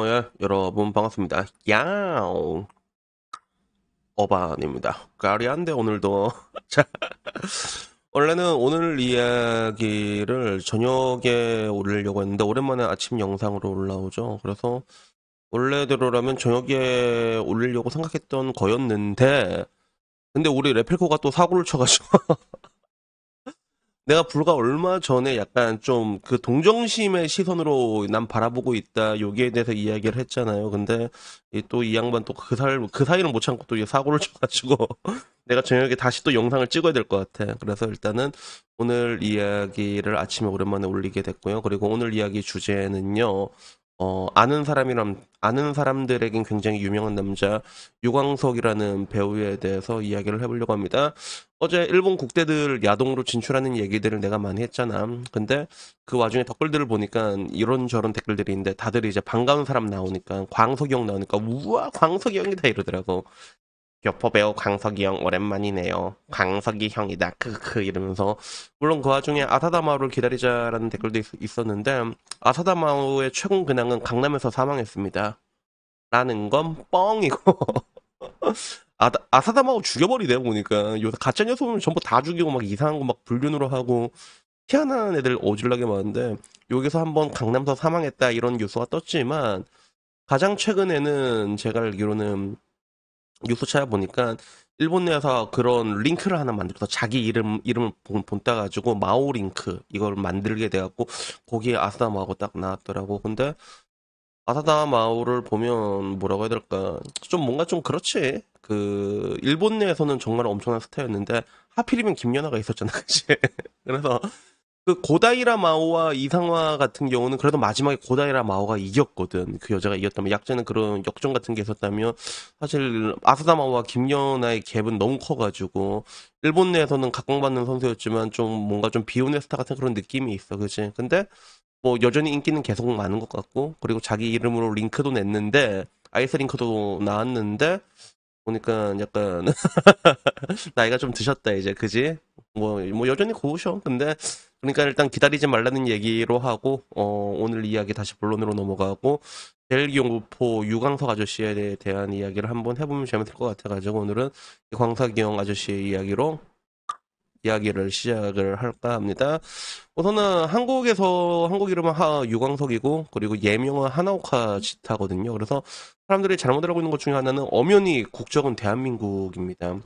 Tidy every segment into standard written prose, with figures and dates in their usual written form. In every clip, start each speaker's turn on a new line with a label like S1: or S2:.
S1: 예, 여러분 반갑습니다. 야옹 어반입니다. 까리한데 오늘도 자, 원래는 오늘 이야기를 저녁에 올리려고 했는데 오랜만에 아침 영상으로 올라오죠. 그래서 원래대로라면 저녁에 올리려고 생각했던 거였는데 근데 우리 레펠코가 또 사고를 쳐가지고 내가 불과 얼마 전에 약간 좀 그 동정심의 시선으로 난 바라보고 있다. 여기에 대해서 이야기를 했잖아요. 근데 또 이 양반 또 그 사이를 못 참고 또 이게 사고를 쳐가지고 내가 저녁에 다시 또 영상을 찍어야 될 것 같아. 그래서 일단은 오늘 이야기를 아침에 오랜만에 올리게 됐고요. 그리고 오늘 이야기 주제는요. 아는 사람들에겐 굉장히 유명한 남자 유광석이라는 배우에 대해서 이야기를 해보려고 합니다. 어제 일본 국대들 야동으로 진출하는 얘기들을 내가 많이 했잖아. 근데 그 와중에 댓글들을 보니까 이런저런 댓글들이 있는데 다들 이제 반가운 사람 나오니까 광석이 형 나오니까 우와 광석이 형이다 이러더라고. 여포 배우 광석이 형 오랜만이네요. 광석이 형이다. 크크 이러면서 물론 그 와중에 아사다마오를 기다리자라는 댓글도 있었는데 아사다마오의 최고 근황은 강남에서 사망했습니다. 라는 건 뻥이고 아사다마오 죽여버리네 보니까 요새 가짜 녀석은 전부 다 죽이고 막 이상한 거 막 불륜으로 하고 희한한 애들 오질나게 많은데 여기서 한번 강남서 사망했다 이런 뉴스가 떴지만 가장 최근에는 제가 알기로는 뉴스 찾아보니까 일본 내에서 그런 링크를 하나 만들어서 자기 이름을 본따 가지고 마오 링크 이걸 만들게 돼갖고 거기에 아사다 마오가 딱 나왔더라고. 근데 아사다 마오를 보면 뭐라고 해야 될까? 좀 뭔가 좀 그렇지. 그 일본 내에서는 정말 엄청난 스타였는데 하필이면 김연아가 있었잖아, 그치? 그래서 그 고다이라 마오와 이상화 같은 경우는 그래도 마지막에 고다이라 마오가 이겼거든. 그 여자가 이겼다면 약제는 그런 역전 같은 게 있었다면 사실 아스다 마오와 김연아의 갭은 너무 커가지고 일본 내에서는 각광받는 선수였지만 좀 뭔가 좀 비운의 스타 같은 그런 느낌이 있어, 그치? 근데 뭐 여전히 인기는 계속 많은 것 같고 그리고 자기 이름으로 링크도 냈는데 아이스 링크도 나왔는데 보니까 약간 나이가 좀 드셨다 이제 그지? 뭐 여전히 고우셔. 근데 그러니까 일단 기다리지 말라는 얘기로 하고 오늘 이야기 다시 본론으로 넘어가고 델기용포 유광석 아저씨에 대한 이야기를 한번 해보면 재밌을 것 같아가지고 오늘은 이 광석이 형 아저씨의 이야기로 이야기를 시작을 할까 합니다. 우선은 한국에서 한국 이름은 유광석이고 그리고 예명은 하나오카 지타거든요. 그래서 사람들이 잘못 알고 있는 것 중에 하나는 엄연히 국적은 대한민국입니다.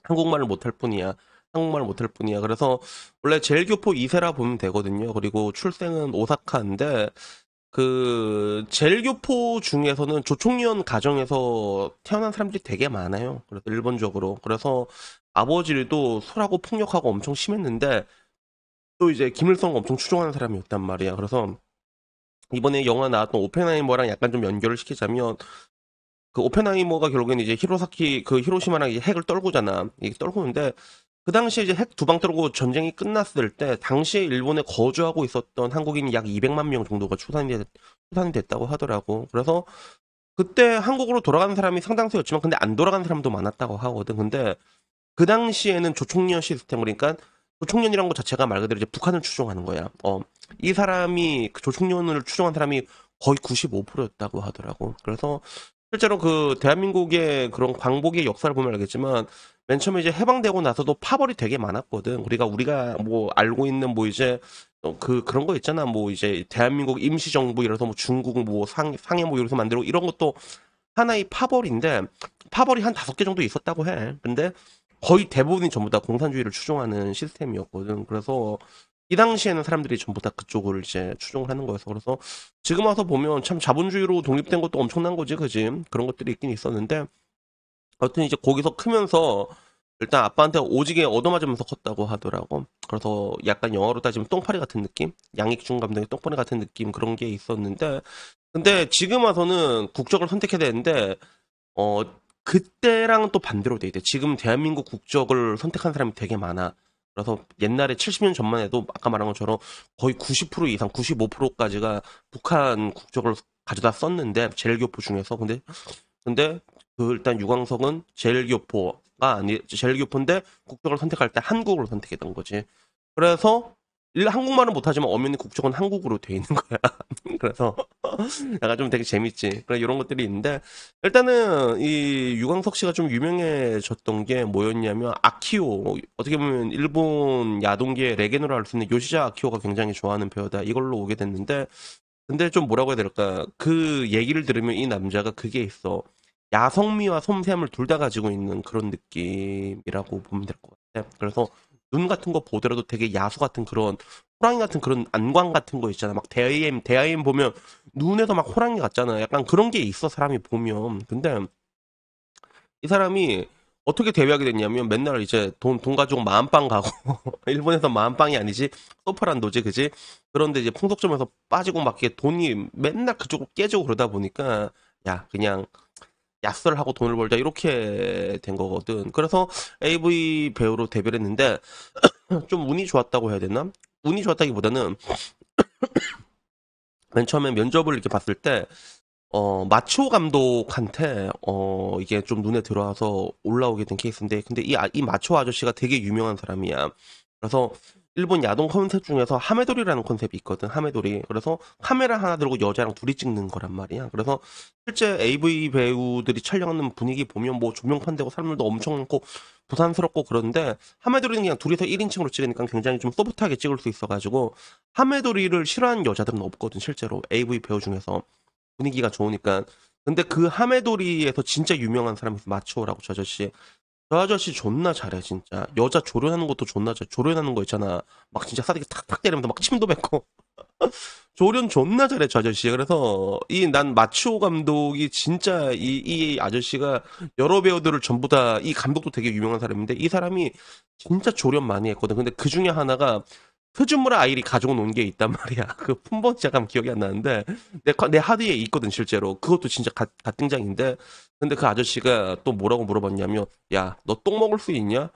S1: 한국말을 못할 뿐이야. 한국말을 못할 뿐이야. 그래서 원래 제일교포 2세라 보면 되거든요. 그리고 출생은 오사카인데 그 제일교포 중에서는 조총련 가정에서 태어난 사람들이 되게 많아요. 그래서 일본적으로. 그래서 아버지도 술하고 폭력하고 엄청 심했는데 또 이제 김일성 엄청 추종하는 사람이었단 말이야. 그래서 이번에 영화 나왔던 오펜하이머랑 약간 좀 연결을 시키자면 그 오펜하이머가 결국엔 이제 히로사키 그 히로시마랑 이제 핵을 떨구잖아. 이게 떨구는데 그 당시에 이제 핵 두 방 떨고 전쟁이 끝났을 때 당시에 일본에 거주하고 있었던 한국인이 약 200만 명 정도가 추산이 됐다고 하더라고. 그래서 그때 한국으로 돌아가는 사람이 상당수였지만 근데 안 돌아가는 사람도 많았다고 하거든. 근데 그 당시에는 조총련 시스템 그러니까 조총련이란 것 자체가 말 그대로 이제 북한을 추종하는 거야. 이 사람이 그 조총련을 추종한 사람이 거의 95%였다고 하더라고. 그래서 실제로 그 대한민국의 그런 광복의 역사를 보면 알겠지만 맨 처음에 이제 해방되고 나서도 파벌이 되게 많았거든. 우리가 뭐 알고 있는 뭐 이제 그런 거 있잖아. 뭐 이제 대한민국 임시정부 이래서 뭐 중국 뭐 상해 뭐 이래서 만들고 이런 것도 하나의 파벌인데 파벌이 한 5개 정도 있었다고 해. 근데 거의 대부분이 전부 다 공산주의를 추종하는 시스템이었거든. 그래서 이 당시에는 사람들이 전부 다 그쪽을 이제 추종을 하는 거여서 그래서 지금 와서 보면 참 자본주의로 독립된 것도 엄청난 거지, 그지? 그런 것들이 있긴 있었는데 하여튼 이제 거기서 크면서 일단 아빠한테 오지게 얻어맞으면서 컸다고 하더라고. 그래서 약간 영어로 따지면 똥파리 같은 느낌? 양익중 감독의 똥파리 같은 느낌 그런 게 있었는데 근데 지금 와서는 국적을 선택해야 되는데 어, 그때랑은 또 반대로 돼 있대. 지금 대한민국 국적을 선택한 사람이 되게 많아. 그래서 옛날에 70년 전만 해도 아까 말한 것처럼 거의 90% 이상, 95%까지가 북한 국적을 가져다 썼는데, 제일교포 중에서. 근데 그 일단 유광석은 제일교포, 아니 제일 교포인데 국적을 선택할 때 한국을 선택했던 거지. 그래서 한국말은 못하지만 엄연히 국적은 한국으로 돼 있는 거야. 그래서 약간 좀 되게 재밌지. 그런 이런 것들이 있는데 일단은 이 유광석 씨가 좀 유명해졌던 게 뭐였냐면 아키오 어떻게 보면 일본 야동계의 레게노라 할 수 있는 요시자 아키오가 굉장히 좋아하는 배우다 이걸로 오게 됐는데 근데 좀 뭐라고 해야 될까 그 얘기를 들으면 이 남자가 그게 있어 야성미와 섬세함을 둘 다 가지고 있는 그런 느낌이라고 보면 될 것 같아. 그래서 눈 같은 거 보더라도 되게 야수 같은 그런 호랑이 같은 그런 안광 같은 거 있잖아. 막 대아이엠 보면 눈에서 막 호랑이 같잖아. 약간 그런 게 있어 사람이 보면. 근데 이 사람이 어떻게 데뷔하게 됐냐면 맨날 이제 돈 가지고 마음빵 가고 일본에서 마음빵이 아니지 소프란도지 그지? 그런데 이제 풍속점에서 빠지고 막 이게 돈이 맨날 그쪽으로 깨지고 그러다 보니까 야 그냥 야스를 하고 돈을 벌자 이렇게 된 거거든. 그래서 AV 배우로 데뷔를 했는데 좀 운이 좋았다고 해야 되나? 운이 좋았다기보다는 맨 처음에 면접을 이렇게 봤을 때 마초 감독한테 이게 좀 눈에 들어와서 올라오게 된 케이스인데 근데 이 마초 아저씨가 되게 유명한 사람이야. 그래서 일본 야동 컨셉 중에서 하메돌이라는 컨셉이 있거든. 하메돌이. 그래서 카메라 하나 들고 여자랑 둘이 찍는 거란 말이야. 그래서 실제 AV 배우들이 촬영하는 분위기 보면 뭐 조명판 되고 사람들도 엄청 많고 부산스럽고 그런데 하메돌이는 그냥 둘이서 1인칭으로 찍으니까 굉장히 좀 소프트하게 찍을 수 있어가지고 하메돌이를 싫어하는 여자들은 없거든. 실제로 AV 배우 중에서. 분위기가 좋으니까. 근데 그 하메도리에서 진짜 유명한 사람이 있어. 마초라고 저 아저씨. 저 아저씨 존나 잘해 진짜. 여자 조련하는 것도 존나 잘해. 조련하는 거 있잖아. 막 진짜 싸대기 탁탁 때리면서 막 침도 뱉고. 조련 존나 잘해 저 아저씨. 그래서 이 난 마치오 감독이 진짜 이 아저씨가 여러 배우들을 전부 다 이 감독도 되게 유명한 사람인데 이 사람이 진짜 조련 많이 했거든. 근데 그 중에 하나가 흐즈무라 아이리 가지고 논 게 있단 말이야. 그 품번지 잠깐 기억이 안 나는데 내 하드에 있거든 실제로. 그것도 진짜 갓등장인데 근데 그 아저씨가 또 뭐라고 물어봤냐면 야 너 똥 먹을 수 있냐?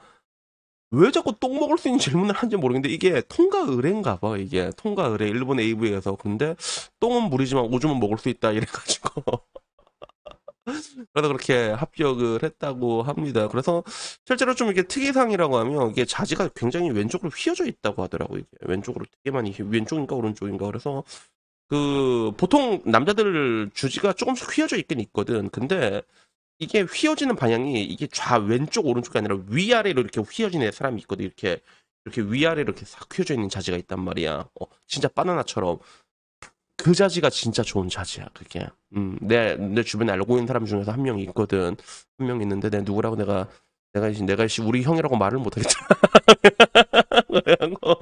S1: 왜 자꾸 똥 먹을 수 있는 질문을 하는지 모르겠는데 이게 통과 의례인가 봐. 이게 통과 의례 일본 AV에서. 근데 똥은 물이지만 오줌은 먹을 수 있다 이래가지고 그래서 그렇게 합격을 했다고 합니다. 그래서 실제로 좀 이게 특이사항이라고 하면 이게 자지가 굉장히 왼쪽으로 휘어져 있다고 하더라고요. 이게 왼쪽으로 되게 많이 왼쪽인가 오른쪽인가 그래서 그 보통 남자들 주지가 조금씩 휘어져 있긴 있거든. 근데 이게 휘어지는 방향이 이게 왼쪽 오른쪽이 아니라 위아래로 이렇게 휘어지는 사람이 있거든. 이렇게 위아래로 이렇게 싹 휘어져 있는 자지가 있단 말이야. 진짜 바나나처럼. 그 자지가 진짜 좋은 자지야, 그게. 내 주변에 알고 있는 사람 중에서 한 명 있거든. 한 명 있는데, 내가 누구라고 내가 우리 형이라고 말을 못하겠잖아. 그래갖고.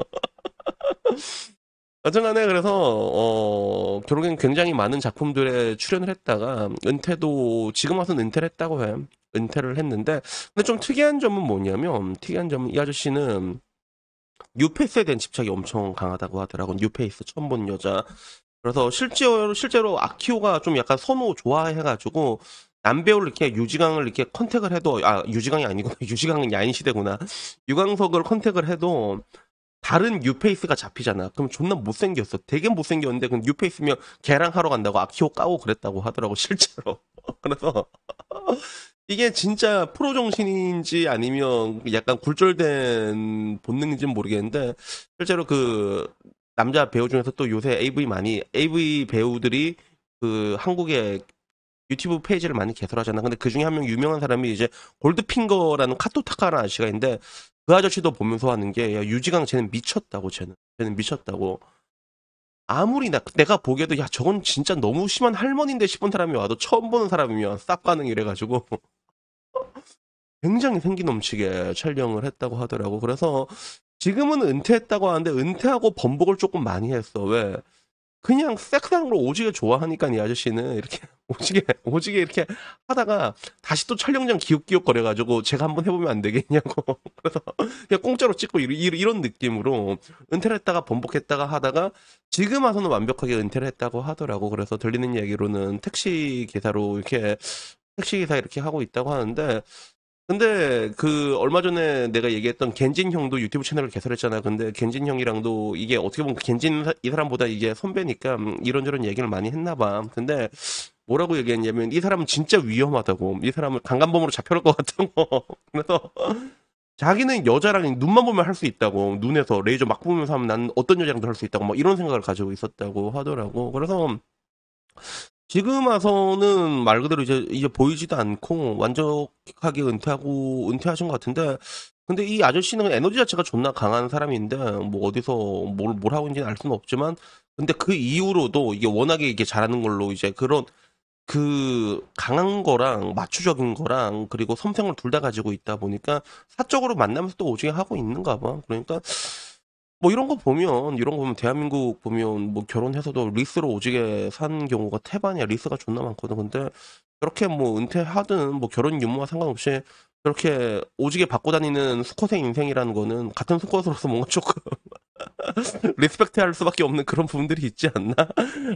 S1: 어쨌간에 그래서, 결국엔 굉장히 많은 작품들에 출연을 했다가, 지금 와서는 은퇴를 했다고 해. 은퇴를 했는데, 근데 좀 특이한 점은 뭐냐면, 이 아저씨는, 뉴페이스에 대한 집착이 엄청 강하다고 하더라고. 뉴페이스 처음 본 여자. 그래서 실제로 아키오가 좀 약간 선호 좋아해가지고 남배우를 이렇게 유지강을 이렇게 컨택을 해도 유지강이 아니구나 유지강은 야인 시대구나 유광석을 컨택을 해도 다른 뉴페이스가 잡히잖아. 그럼 존나 못생겼어. 되게 못생겼는데 그 뉴페이스면 걔랑 하러 간다고 아키오 까고 그랬다고 하더라고 실제로. 그래서 이게 진짜 프로 정신인지 아니면 약간 굴절된 본능인지는 모르겠는데 실제로 그 남자 배우 중에서 또 요새 AV 배우들이 그 한국의 유튜브 페이지를 많이 개설하잖아. 근데 그 중에 한 명 유명한 사람이 이제 골드핑거라는 카토타카라는 아저씨가 있는데 그 아저씨도 보면서 하는 게 야, 유지강 쟤는 미쳤다고 쟤는 미쳤다고. 아무리 내가 보기에도 야 저건 진짜 너무 심한 할머니인데 싶은 사람이 와도 처음 보는 사람이면 싹 반응 이래가지고 굉장히 생기 넘치게 촬영을 했다고 하더라고. 그래서 지금은 은퇴했다고 하는데 은퇴하고 번복을 조금 많이 했어. 왜? 그냥 섹스하는 걸 오지게 좋아하니까 이 아저씨는 이렇게 오지게 이렇게 하다가 다시 또 촬영장 기웃기웃 거려가지고 제가 한번 해보면 안 되겠냐고. 그래서 그냥 공짜로 찍고 이런 느낌으로 은퇴를 했다가 번복했다가 하다가 지금 와서는 완벽하게 은퇴를 했다고 하더라고. 그래서 들리는 얘기로는 택시 기사 이렇게 하고 있다고 하는데 근데 그 얼마 전에 내가 얘기했던 겐진 형도 유튜브 채널을 개설했잖아. 근데 겐진 형이랑도 이게 어떻게 보면 겐진 이 사람보다 이게 선배니까 이런저런 얘기를 많이 했나 봐. 근데 뭐라고 얘기했냐면 이 사람은 진짜 위험하다고. 이 사람을 강간범으로 잡혀갈 것 같다고. 그래서 자기는 여자랑 눈만 보면 할 수 있다고. 눈에서 레이저 막 보면서 하면 난 어떤 여자랑도 할 수 있다고. 막 이런 생각을 가지고 있었다고 하더라고. 그래서 지금 와서는 말 그대로 이제 보이지도 않고 완벽하게 은퇴하신 것 같은데, 근데 이 아저씨는 에너지 자체가 존나 강한 사람인데 뭐 어디서 뭘 하고 있는지는 알 수는 없지만, 근데 그 이후로도 이게 워낙에 이게 잘하는 걸로 이제 그런 그 강한 거랑 마초적인 거랑 그리고 섬세함을 둘 다 가지고 있다 보니까 사적으로 만나면서 또 오지게 하고 있는가 봐. 그러니까 뭐 이런 거 보면 대한민국 보면 뭐 결혼해서도 리스로 오지게 산 경우가 태반이야. 리스가 존나 많거든. 근데 그렇게 뭐 은퇴하든 뭐 결혼 유무와 상관없이 그렇게 오지게 받고 다니는 수컷의 인생이라는 거는 같은 수컷으로서 뭔가 조금 리스펙트 할 수밖에 없는 그런 부분들이 있지 않나?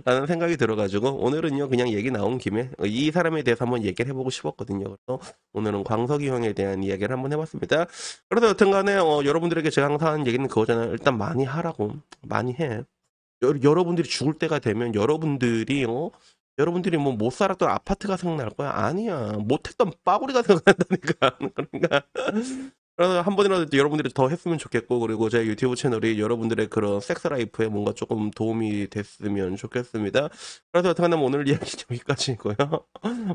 S1: 라는 생각이 들어가지고 오늘은요 그냥 얘기 나온 김에 이 사람에 대해서 한번 얘기를 해보고 싶었거든요. 그래서 오늘은 광석이 형에 대한 이야기를 한번 해봤습니다. 그래서 여튼간에 여러분들에게 제가 항상 하는 얘기는 그거잖아요. 일단 많이 하라고. 많이 해. 여러분들이 죽을 때가 되면 여러분들이 뭐 못 살았던 아파트가 생각날 거야? 아니야. 못했던 빠구리가 생각난다니까. 그러니까 그래서 한 번이라도 여러분들이 더 했으면 좋겠고, 그리고 제 유튜브 채널이 여러분들의 그런 섹스 라이프에 뭔가 조금 도움이 됐으면 좋겠습니다. 그래서 어떡하면 오늘 이야기 여기까지고요.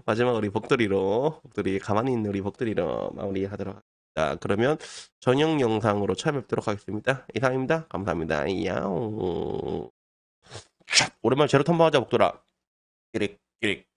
S1: 마지막으로 이 복돌이로 가만히 있는 우리 복돌이로 마무리하도록 하겠습니다. 그러면 전용 영상으로 찾아뵙도록 하겠습니다. 이상입니다. 감사합니다. 야옹. 오랜만에 제로 탐방하자 복돌아. 끼릭 끼릭.